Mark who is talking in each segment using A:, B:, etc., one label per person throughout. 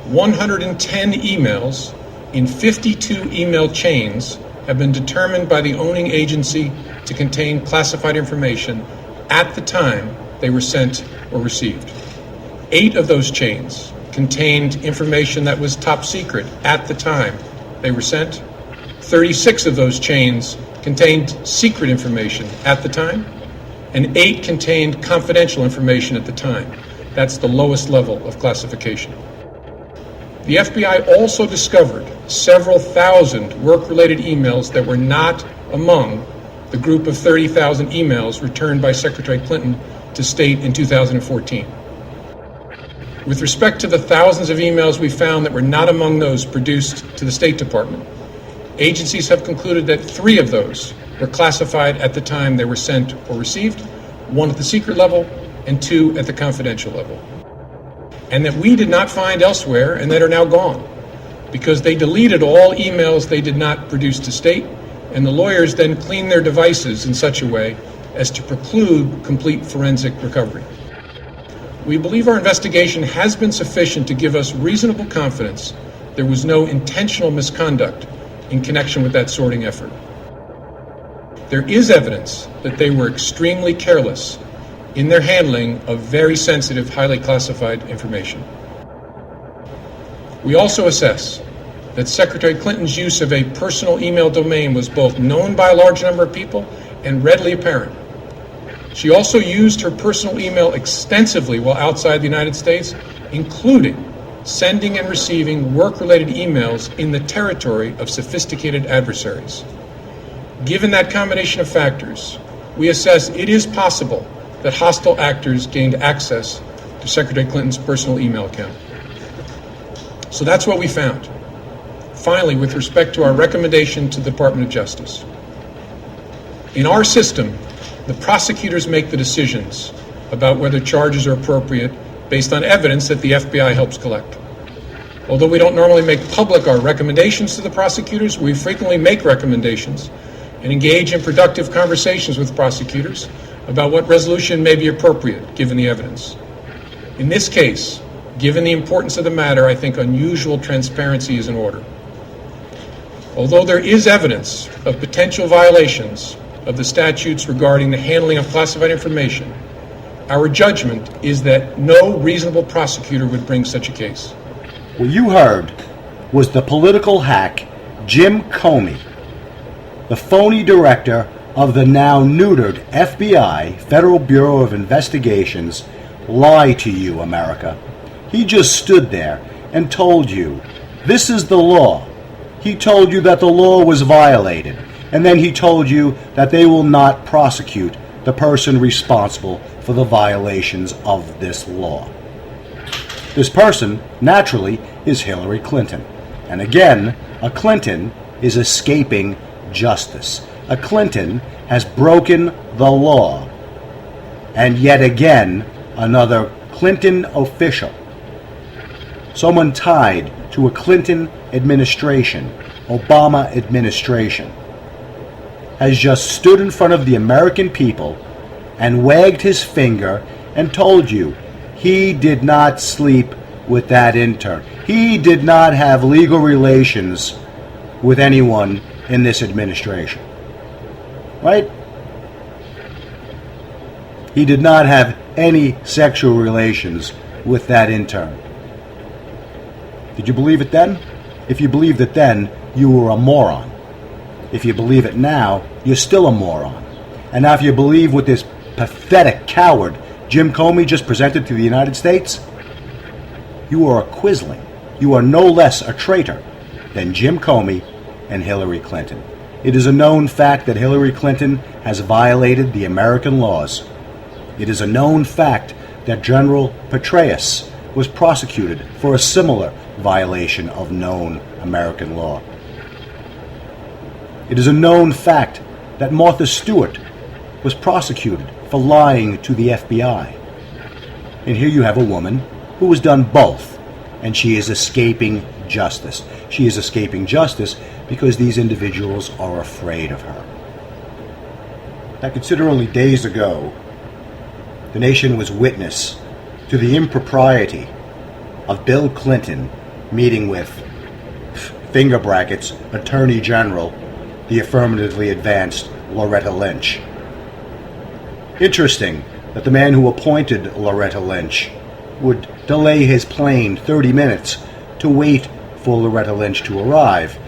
A: 110 emails in 52 email chains have been determined by the owning agency to contain classified information at the time they were sent or received. 8 of those chains contained information that was top secret at the time they were sent. 36 of those chains contained secret information at the time, and 8 contained confidential information at the time. That's the lowest level of classification. The FBI also discovered several thousand work-related emails that were not among the group of 30,000 emails returned by Secretary Clinton to state in 2014. With respect to the thousands of emails we found that were not among those produced to the State Department, agencies have concluded that 3 of those were classified at the time they were sent or received, 1 at the secret level and 2 at the confidential level, and that we did not find elsewhere and that are now gone because they deleted all emails they did not produce to state, and the lawyers then cleaned their devices in such a way as to preclude complete forensic recovery. We believe our investigation has been sufficient to give us reasonable confidence there was no intentional misconduct in connection with that sorting effort. There is evidence that they were extremely careless in their handling of very sensitive, highly classified information. We also assess that Secretary Clinton's use of a personal email domain was both known by a large number of people and readily apparent. She also used her personal email extensively while outside the United States, including sending and receiving work-related emails in the territory of sophisticated adversaries. Given that combination of factors, we assess it is possible that hostile actors gained access to Secretary Clinton's personal email account. So that's what we found. Finally, with respect to our recommendation to the Department of Justice. In our system, the prosecutors make the decisions about whether charges are appropriate based on evidence that the FBI helps collect. Although we don't normally make public our recommendations to the prosecutors, we frequently make recommendations and engage in productive conversations with prosecutors about what resolution may be appropriate given the evidence. In this case, given the importance of the matter, I think unusual transparency is in order. Although there is evidence of potential violations of the statutes regarding the handling of classified information, our judgment is that no reasonable prosecutor would bring such a case.
B: What you heard was the political hack Jim Comey, the phony director of the now neutered FBI, Federal Bureau of Investigations, lie to you, America. He just stood there and told you, this is the law. He told you that the law was violated, and then he told you that they will not prosecute the person responsible for the violations of this law. This person, naturally, is Hillary Clinton. And again, a Clinton is escaping justice. A Clinton has broken the law. And yet again, another Clinton official, someone tied to a Clinton administration, Obama administration, has just stood in front of the American people and wagged his finger and told you he did not sleep with that intern. He did not have legal relations with anyone in this administration. Right? He did not have any sexual relations with that intern. Did you believe it then? If you believed it then, you were a moron. If you believe it now, you're still a moron. And now if you believe what this pathetic coward Jim Comey just presented to the United States, you are a quisling. You are no less a traitor than Jim Comey and Hillary Clinton. It is a known fact that Hillary Clinton has violated the American laws. It is a known fact that General Petraeus was prosecuted for a similar violation of known American law. It is a known fact that Martha Stewart was prosecuted for lying to the FBI. And here you have a woman who has done both, and she is escaping justice. She is escaping justice because these individuals are afraid of her. Now consider only days ago, the nation was witness to the impropriety of Bill Clinton meeting with, finger brackets, Attorney General, the affirmatively advanced Loretta Lynch. Interesting that the man who appointed Loretta Lynch would delay his plane 30 minutes to wait for Loretta Lynch to arrive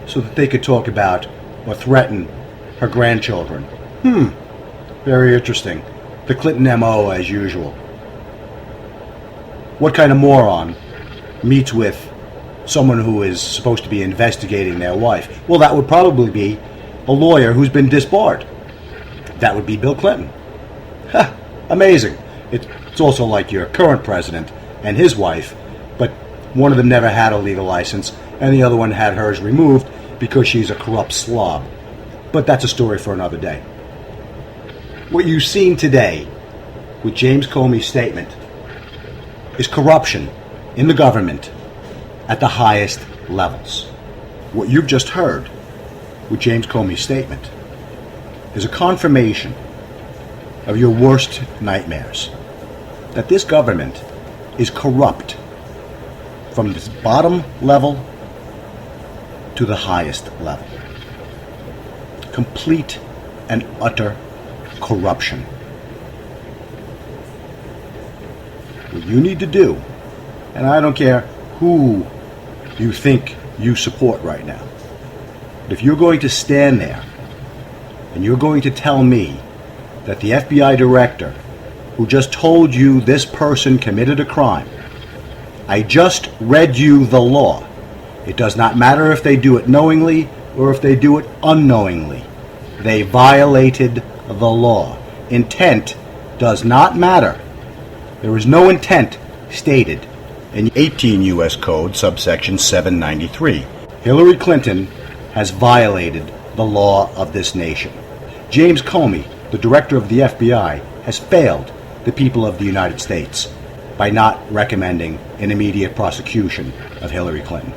B: so that they could talk about or threaten her grandchildren. Very interesting. The Clinton MO as usual. What kind of moron meets with someone who is supposed to be investigating their wife? Well, that would probably be a lawyer who's been disbarred. That would be Bill Clinton. Amazing. It's also like your current president and his wife, but one of them never had a legal license, and the other one had hers removed because she's a corrupt slob. But that's a story for another day. What you've seen today with James Comey's statement is corruption in the government at the highest levels. What you've just heard with James Comey's statement is a confirmation of your worst nightmares, that this government is corrupt from the bottom level to the highest level. Complete and utter corruption. What you need to do, and I don't care who you think you support right now, but if you're going to stand there and you're going to tell me that the FBI director who just told you this person committed a crime, I just read you the law. It does not matter if they do it knowingly or if they do it unknowingly. They violated the law. Intent does not matter. There is no intent stated in 18 U.S. Code subsection 793. Hillary Clinton has violated the law of this nation. James Comey, the director of the FBI, has failed the people of the United States by not recommending an immediate prosecution of Hillary Clinton.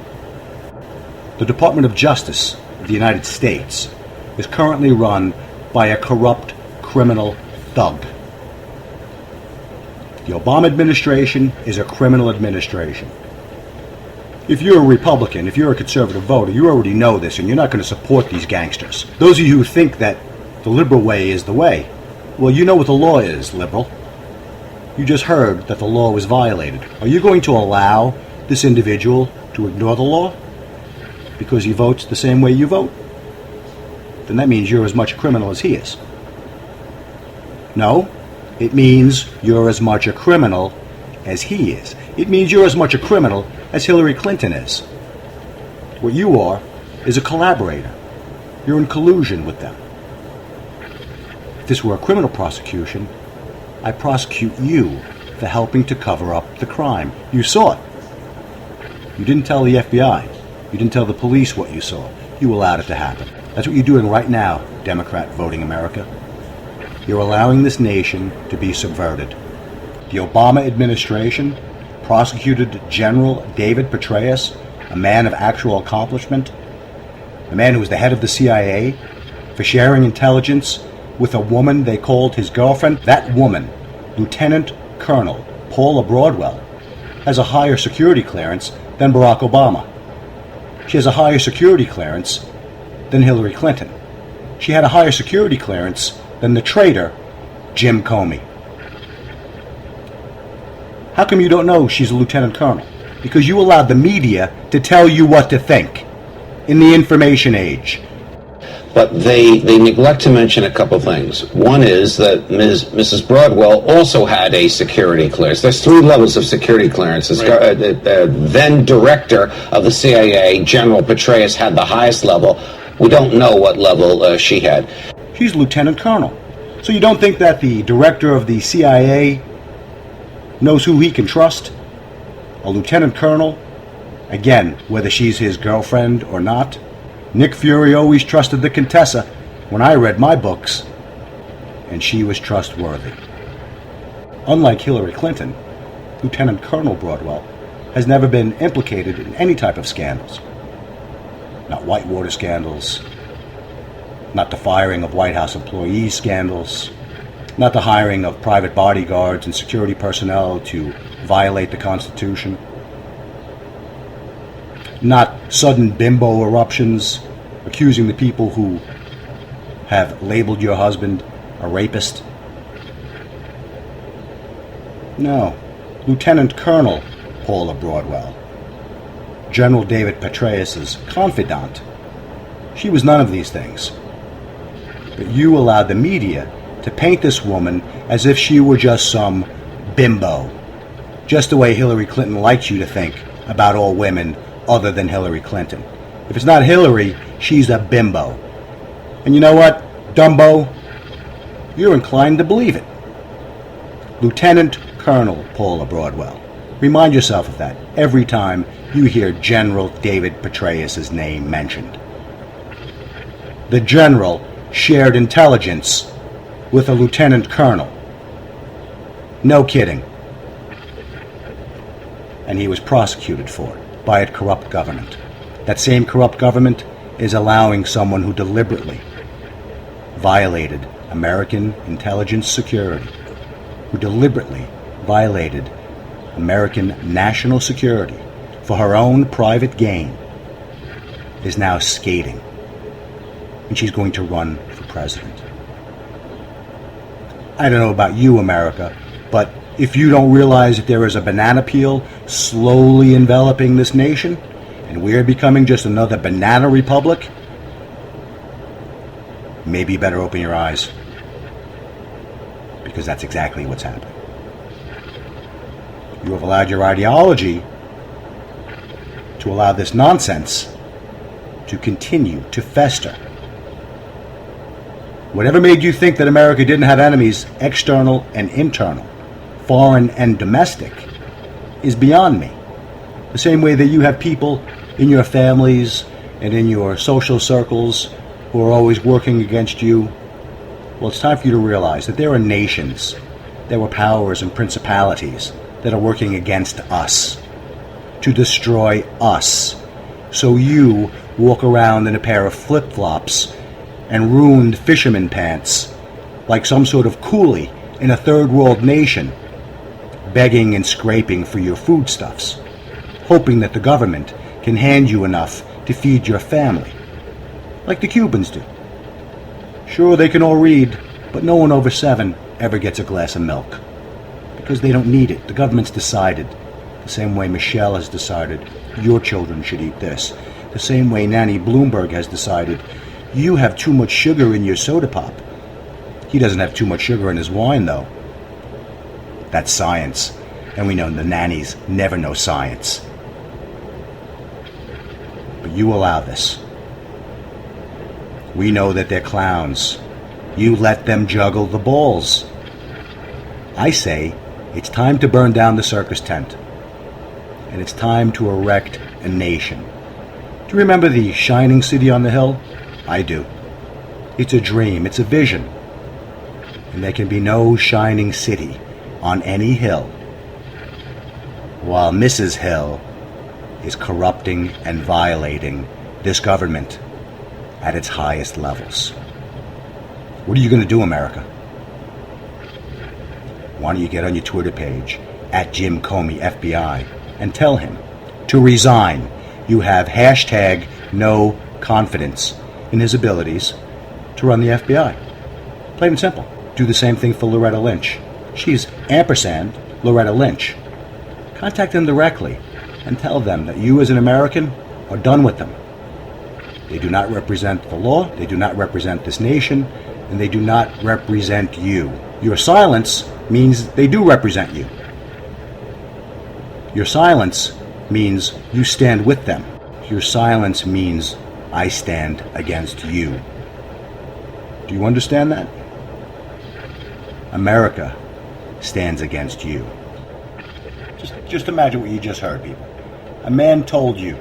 B: The Department of Justice of the United States is currently run by a corrupt criminal thug. The Obama administration is a criminal administration. If you're a Republican, if you're a conservative voter, you already know this, and you're not going to support these gangsters. Those of you who think that the liberal way is the way, well, you know what the law is, liberal. You just heard that the law was violated. Are you going to allow this individual to ignore the law because he votes the same way you vote? Then that means you're as much a criminal as he is. No, it means you're as much a criminal as he is. It means you're as much a criminal as Hillary Clinton is. What you are is a collaborator. You're in collusion with them. If this were a criminal prosecution, I prosecute you for helping to cover up the crime. You saw it. You didn't tell the FBI. You didn't tell the police what you saw. You allowed it to happen. That's what you're doing right now, Democrat voting America. You're allowing this nation to be subverted. The Obama administration prosecuted General David Petraeus, a man of actual accomplishment, a man who was the head of the CIA, for sharing intelligence with a woman they called his girlfriend. That woman, Lieutenant Colonel Paula Broadwell, has a higher security clearance than Barack Obama. She has a higher security clearance than Hillary Clinton. She had a higher security clearance than the traitor Jim Comey. How come you don't know she's a lieutenant colonel? Because you allowed the media to tell you what to think in the information age.
C: But they neglect to mention a couple things. One is that Mrs. Broadwell also had a security clearance. There's 3 levels of security clearances. Right. Then director of the CIA, General Petraeus, had the highest level. We don't know what level she had.
B: She's lieutenant colonel. So you don't think that the director of the CIA knows who he can trust? A lieutenant colonel? Again, whether she's his girlfriend or not. Nick Fury always trusted the Contessa when I read my books, and she was trustworthy. Unlike Hillary Clinton, Lieutenant Colonel Broadwell has never been implicated in any type of scandals. Not Whitewater scandals, not the firing of White House employees scandals, not the hiring of private bodyguards and security personnel to violate the Constitution. not sudden bimbo eruptions accusing the people who have labeled your husband a rapist. No, Lieutenant Colonel Paula Broadwell, General David Petraeus's confidant. She was none of these things. But you allowed the media to paint this woman as if she were just some bimbo, just the way Hillary Clinton likes you to think about all women other than Hillary Clinton. If it's not Hillary, she's a bimbo. And you know what, Dumbo? You're inclined to believe it. Lieutenant Colonel Paula Broadwell. Remind yourself of that every time you hear General David Petraeus' name mentioned. The general shared intelligence with a lieutenant colonel. No kidding. And he was prosecuted for it by a corrupt government. That same corrupt government is allowing someone who deliberately violated American intelligence security, who deliberately violated American national security for her own private gain, is now skating. And she's going to run for president. I don't know about you, America, but if you don't realize that there is a banana peel slowly enveloping this nation, and we're becoming just another banana republic, maybe you better open your eyes, because that's exactly what's happening. You have allowed your ideology to allow this nonsense to continue to fester. Whatever made you think that America didn't have enemies, external and internal, foreign and domestic, is beyond me. The same way that you have people in your families and in your social circles who are always working against you. Well, it's time for you to realize that there are nations, there are powers and principalities that are working against us, to destroy us. So you walk around in a pair of flip-flops and ruined fisherman pants like some sort of coolie in a third world nation, begging and scraping for your foodstuffs, hoping that the government can hand you enough to feed your family, like the Cubans do. Sure, they can all read, but no one over 7 ever gets a glass of milk, because they don't need it. The government's decided, the same way Michelle has decided your children should eat this, the same way Nanny Bloomberg has decided you have too much sugar in your soda pop. He doesn't have too much sugar in his wine, though. That's science, and we know the nannies never know science. But you allow this. We know that they're clowns. You let them juggle the balls. I say it's time to burn down the circus tent, and it's time to erect a nation. Do you remember the shining city on the hill? I do. It's a dream, it's a vision. And there can be no shining city on any hill while Mrs. Hill is corrupting and violating this government at its highest levels. What are you going to do, America? Why don't you get on your Twitter page at Jim Comey FBI and tell him to resign. You have hashtag no confidence in his abilities to run the FBI. Plain and simple. Do the same thing for Loretta Lynch. She's ampersand Loretta Lynch. Contact them directly and tell them that you as an American are done with them. They do not represent the law, they do not represent this nation, and they do not represent you. Your silence means they do represent you. Your silence means you stand with them. Your silence means I stand against you. Do you understand that? America stands against you. Just imagine what you just heard, people. A man told you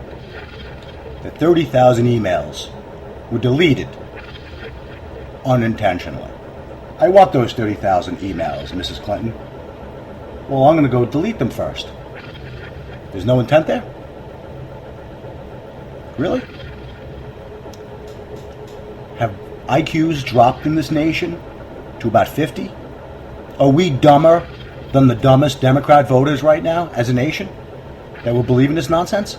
B: that 30,000 emails were deleted unintentionally. I want those 30,000 emails, Mrs. Clinton. Well, I'm going to go delete them first. There's no intent there? Really? Have IQs dropped in this nation to about 50? Are we dumber than the dumbest Democrat voters right now as a nation that will believe in this nonsense?